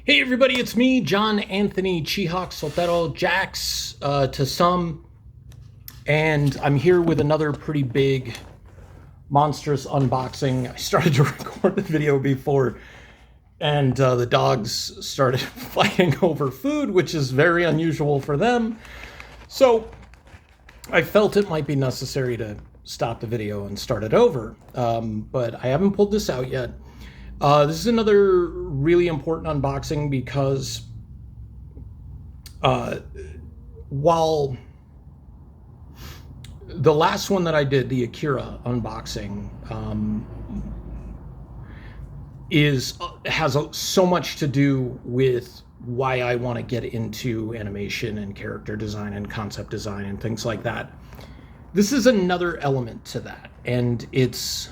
Hey everybody, it's me, John Anthony Chihawk Soltero Jax to some, and I'm here with another pretty big, monstrous unboxing. I started to record the video before, and the dogs started fighting over food, which is very unusual for them. So I felt it might be necessary to stop the video and start it over, but I haven't pulled this out yet. This is another really important unboxing because while the last one that I did, the Akira unboxing, has so much to do with why I want to get into animation and character design and concept design and things like that. This is another element to that, and it's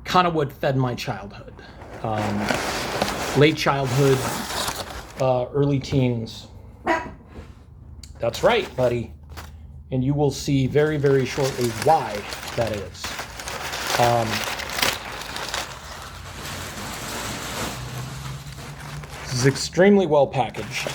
kind of what fed my childhood, late childhood, early teens. That's right, buddy. And you will see very, very shortly why that is. This is extremely well packaged,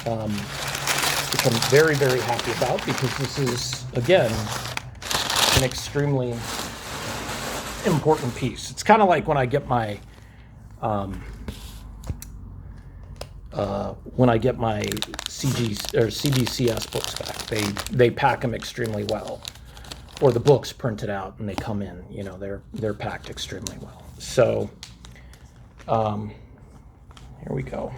which I'm very, very happy about, because this is, again, an extremely important piece. It's kind of like when I get my CBCS books back. They pack them extremely well, or the books printed out and they come in. You know, they're packed extremely well. So here we go.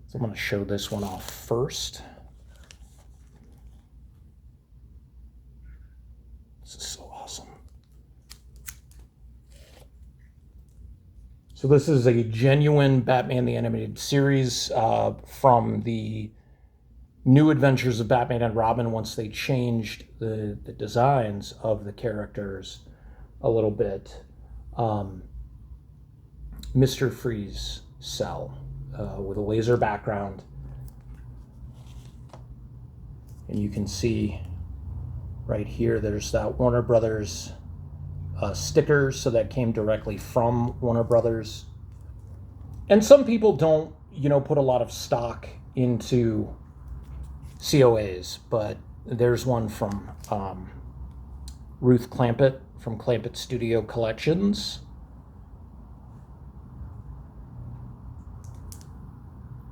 So I'm going to show this one off first. This is so awesome. So this is a genuine Batman the Animated Series from the New Adventures of Batman and Robin, once they changed the designs of the characters a little bit. Mr. Freeze cell with a laser background. And you can see right here, there's that Warner Brothers sticker, so that came directly from Warner Brothers. And some people don't, put a lot of stock into COAs, but there's one from Ruth Clampett from Clampett Studio Collections,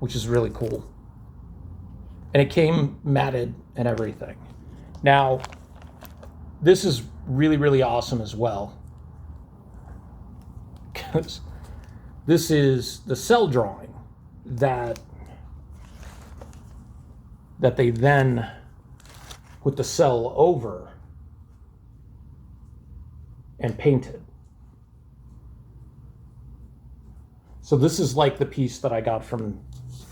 which is really cool. And it came matted and everything. Now, this is really, really awesome as well, because this is the cell drawing that they then put the cell over and painted. So this is like the piece that I got from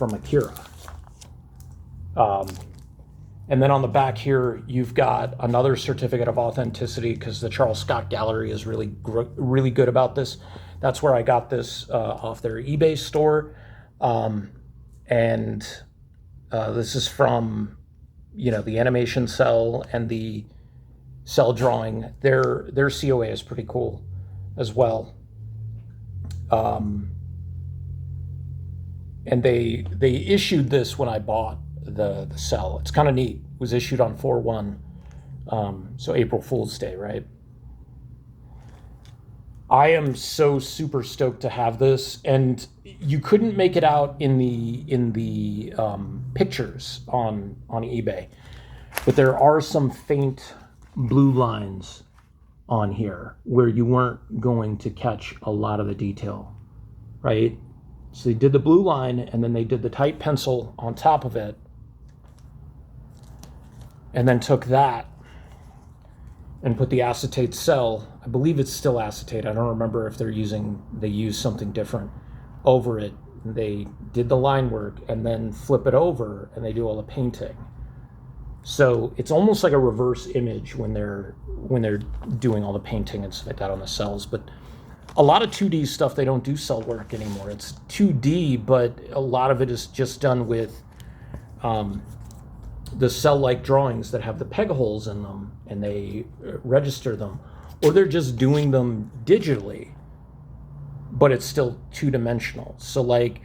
Akira. And then on the back here, you've got another certificate of authenticity, because the Charles Scott Gallery is really good about this. That's where I got this off their eBay store. And this is from, the animation cell and the cell drawing. Their COA is pretty cool as well. And they issued this when I bought the cell. It's kind of neat. It was issued on 4/1, so April Fool's Day, right? I am so super stoked to have this, and you couldn't make it out in the pictures on eBay, but there are some faint blue lines on here where you weren't going to catch a lot of the detail, right? So they did the blue line, and then they did the tight pencil on top of it, and then took that and put the acetate cell, I believe it's still acetate, I don't remember if they used something different, over it. They did the line work and then flip it over and they do all the painting. So it's almost like a reverse image when they're doing all the painting and stuff like that on the cells. But a lot of 2D stuff, they don't do cell work anymore. It's 2D, but a lot of it is just done with the cell-like drawings that have the peg holes in them, and they register them, or they're just doing them digitally, but it's still two-dimensional. So like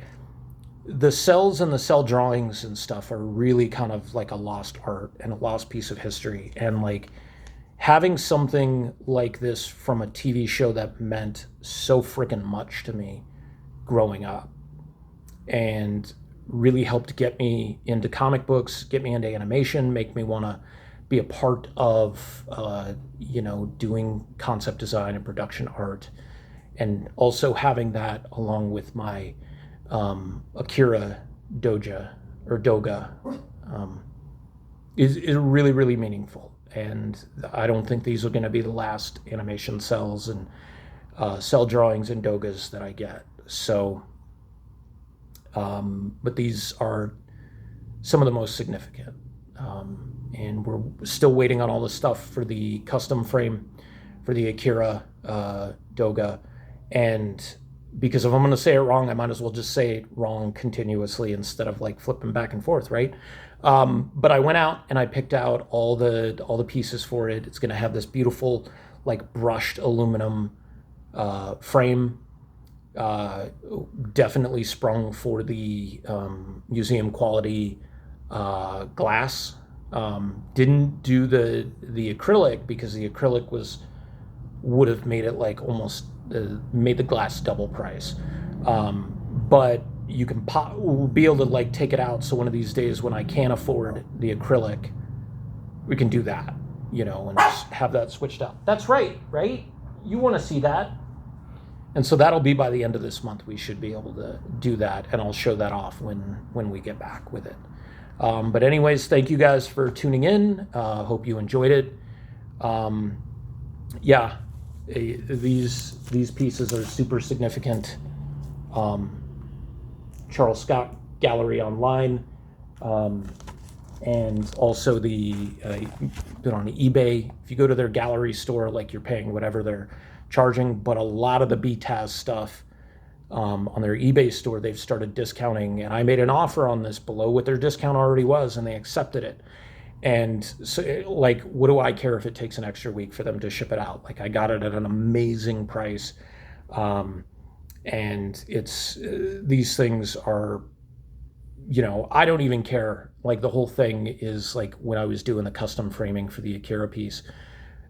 the cells and the cell drawings and stuff are really kind of like a lost art and a lost piece of history. And like having something like this from a TV show that meant so freaking much to me growing up and really helped get me into comic books, get me into animation, make me want to be a part of, doing concept design and production art. And also having that along with my Akira doga is really, really meaningful. And I don't think these are going to be the last animation cells and cell drawings and dogas that I get. So, but these are some of the most significant. And we're still waiting on all the stuff for the custom frame for the Akira doga. And because if I'm going to say it wrong, I might as well just say it wrong continuously instead of like flipping back and forth, right? But I went out and I picked out all the pieces for it. It's going to have this beautiful like brushed aluminum frame, definitely sprung for the museum quality glass. Didn't do the acrylic because the acrylic would have made it like almost made the glass double price. But you can be able to like take it out. So one of these days when I can't afford the acrylic, we can do that, and just have that switched out. That's right? You want to see that. And so that'll be by the end of this month. We should be able to do that. And I'll show that off when we get back with it. But anyways, thank you guys for tuning in. Hope you enjoyed it. These pieces are super significant. Charles Scott Gallery online, and also been on eBay. If you go to their gallery store, like you're paying whatever they're charging, but a lot of the BTAS stuff on their eBay store, they've started discounting, and I made an offer on this below what their discount already was, and they accepted it. And so, like, what do I care if it takes an extra week for them to ship it out? Like, I got it at an amazing price. And it's, these things are, I don't even care. Like, the whole thing is like when I was doing the custom framing for the Akira piece,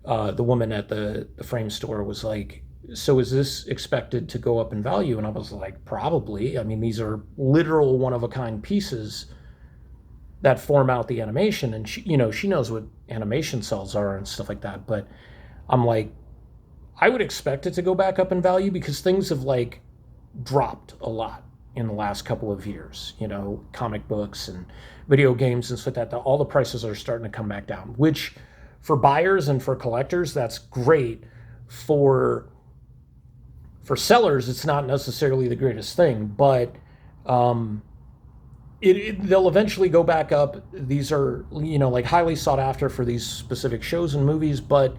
the woman at the frame store was like, so is this expected to go up in value? And I was like, probably. I mean, these are literal one-of-a-kind pieces that form out the animation, and she knows what animation cells are and stuff like that. But I'm like, I would expect it to go back up in value because things have like dropped a lot in the last couple of years. Comic books and video games and stuff like that. All the prices are starting to come back down, which for buyers and for collectors, that's great. For sellers, it's not necessarily the greatest thing, but they'll eventually go back up. These are, like highly sought after for these specific shows and movies, but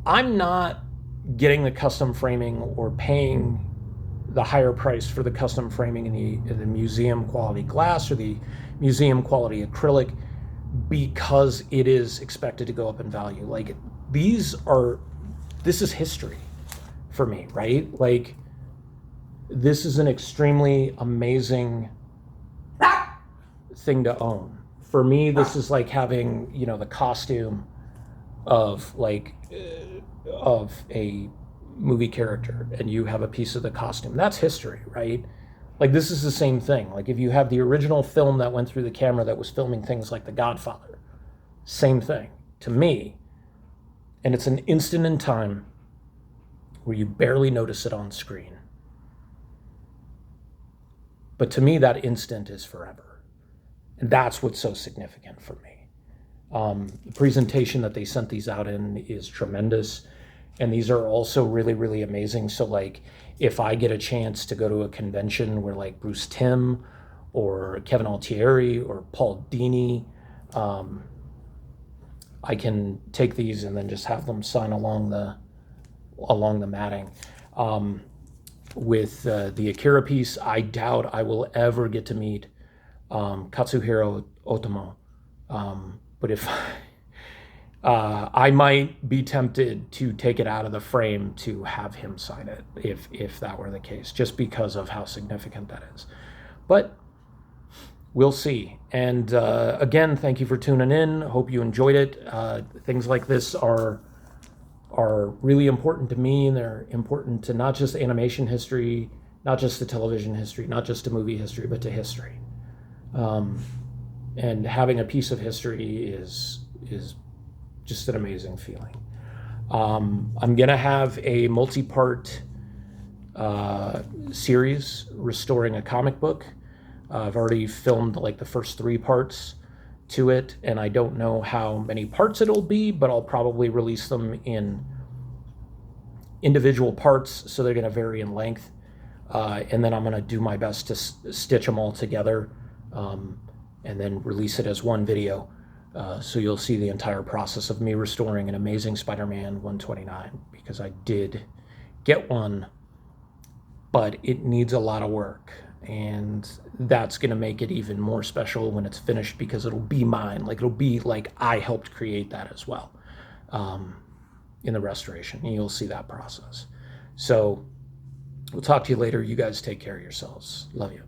I'm not getting the custom framing or paying the higher price for the custom framing in the museum quality glass or the museum quality acrylic because it is expected to go up in value. Like, this is history for me, right? Like, this is an extremely amazing thing to own. For me, this is like having, the costume of a movie character, and you have a piece of the costume. That's history, right? Like, this is the same thing. Like, if you have the original film that went through the camera that was filming things like The Godfather, same thing to me. And it's an instant in time where you barely notice it on screen. But to me, that instant is forever. And that's what's so significant for me. The presentation that they sent these out in is tremendous. And these are also really, really amazing. So like, if I get a chance to go to a convention where like Bruce Timm or Kevin Altieri or Paul Dini, I can take these and then just have them sign along the matting. With the Akira piece, I doubt I will ever get to meet Katsuhiro Otomo. But if I might be tempted to take it out of the frame to have him sign it if that were the case, just because of how significant that is. But we'll see. And again, thank you for tuning in. Hope you enjoyed it. Things like this are really important to me. They're important to not just animation history, not just to television history, not just to movie history, but to history. And having a piece of history is just an amazing feeling. I'm gonna have a multi-part series restoring a comic book. I've already filmed like the first 3 parts to it, and I don't know how many parts it'll be, but I'll probably release them in individual parts, so they're gonna vary in length. And then I'm gonna do my best to stitch them all together, and then release it as one video. So you'll see the entire process of me restoring an Amazing Spider-Man 129, because I did get one, but it needs a lot of work. And that's going to make it even more special when it's finished, because it'll be mine. Like, it'll be like I helped create that as well, in the restoration. And you'll see that process. So we'll talk to you later. You guys take care of yourselves. Love you.